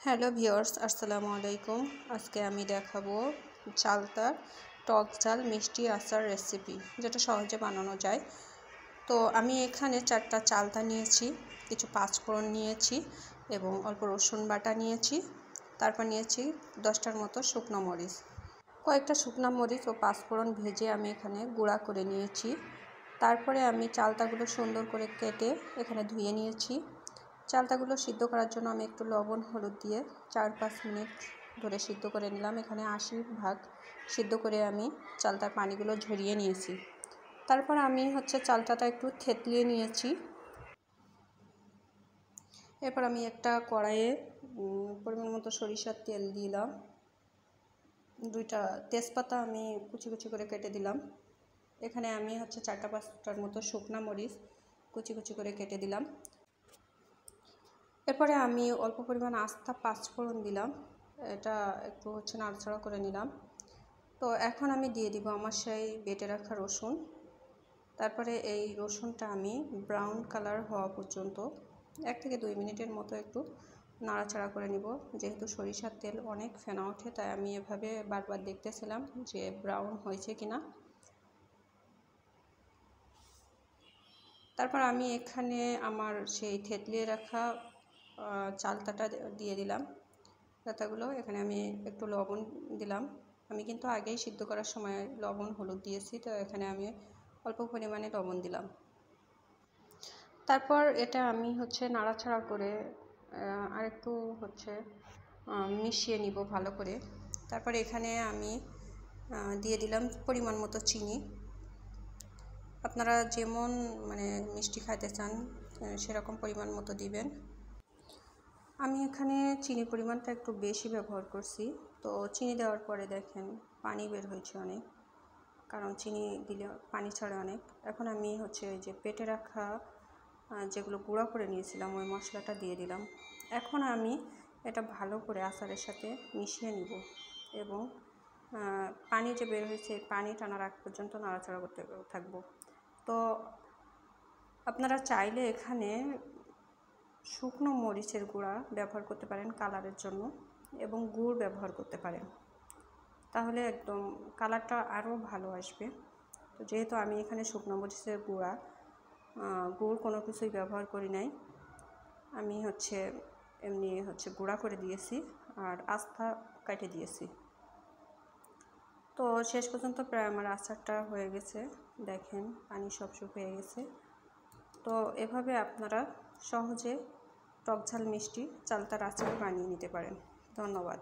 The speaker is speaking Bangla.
হ্যালো ভিউয়ার্স, আসসালামু আলাইকুম। আজকে আমি দেখাবো চালতার টক ঝাল মিষ্টি আচার রেসিপি, যেটা সহজে বানানো যায়। তো আমি এখানে 4টা চালতা নিয়েছি, কিছু পাঁচফোড়ন নিয়েছি এবং অল্প রসুন বাটা নিয়েছি। তারপর নিয়েছি 10টার মতো শুকনো মরিচ। কয়েকটা শুকনো মরিচ ও পাঁচফোড়ন ভেজে আমি এখানে গুঁড়া করে নিয়েছি। তারপরে আমি চালতাগুলো সুন্দর করে কেটে এখানে ধুয়ে নিয়েছি। চালতাগুলো সিদ্ধ করার জন্য আমি একটু লবণ হলুদ দিয়ে 4-5 মিনিট ধরে সিদ্ধ করে নিলাম। এখানে 80% সিদ্ধ করে আমি চালতার পানিগুলো ঝরিয়ে নিয়েছি। তারপর আমি চালতাটা একটু থেতলিয়ে নিয়েছি। এরপর আমি একটা কড়াইয়ে পরিমাণ মতো সরিষার তেল দিলাম। 2টা তেজপাতা আমি কুচি কুচি করে কেটে দিলাম। এখানে আমি 4-5টার মতো শুকনা মরিচ কুচি কুচি করে কেটে দিলাম। এরপরে আমি অল্প পরিমাণ আস্তা পাঁচফোড়ন দিলাম। এটা একটু নাড়াচাড়া করে নিলাম। তো এখন আমি দিয়ে দিব আমার সেই বেটে রাখা রসুন। তারপরে এই রসুনটা আমি ব্রাউন কালার হওয়া পর্যন্ত 1 থেকে 2 মিনিটের মতো একটু নাড়াচাড়া করে নিব। যেহেতু সরিষার তেল অনেক ফেনা ওঠে, তাই আমি এভাবে বারবার দেখতেছিলাম যে ব্রাউন হয়েছে কিনা। তারপর আমি এখানে আমার সেই থেতলিয়ে রাখা চালতাটা দিয়ে দিলাম। চালতাগুলো এখানে আমি একটু লবণ দিলাম। আমি কিন্তু আগেই সিদ্ধ করার সময় লবণ হলুদ দিয়েছি, তো এখানে আমি অল্প পরিমাণে লবণ দিলাম। তারপর এটা আমি নাড়াচাড়া করে আরেকটু মিশিয়ে নিব ভালো করে। তারপর এখানে আমি দিয়ে দিলাম পরিমাণ মতো চিনি। আপনারা যেমন মিষ্টি খাইতে চান সেরকম পরিমাণ মতো দিবেন। আমি এখানে চিনির পরিমাণটা একটু বেশি ব্যবহার করছি। তো চিনি দেওয়ার পরে দেখেন পানি বের হয়েছে অনেক, কারণ চিনি দিলে পানি ছাড়ে অনেক। এখন আমি এই যে পেটে রাখা যেগুলো গুঁড়া করে নিয়েছিলাম ওই মশলাটা দিয়ে দিলাম। এখন আমি এটা ভালো করে আচারের সাথে মিশিয়ে নিব এবং পানি যে বের হয়েছে পানি টানার আগ পর্যন্ত নাড়াচাড়া করতে থাকবো। তো আপনারা চাইলে এখানে শুকনো মরিচের গুঁড়া ব্যবহার করতে পারেন কালারের জন্য, এবং গুড় ব্যবহার করতে পারেন, তাহলে একদম কালারটা আরও ভালো আসবে। তো যেহেতু আমি এখানে শুকনো মরিচের গুড় কোনো কিছুই ব্যবহার করি নাই, আমি এমনি গুঁড়া করে দিয়েছি আর আস্থা কেটে দিয়েছি। তো শেষ পর্যন্ত প্রায় আমার আচারটা হয়ে গেছে, দেখেন পানি সব শুকিয়ে গেছে। তো এভাবে আপনারা সহজে টক ঝাল মিষ্টি চালতার আচার বানিয়ে নিতে পারেন। ধন্যবাদ।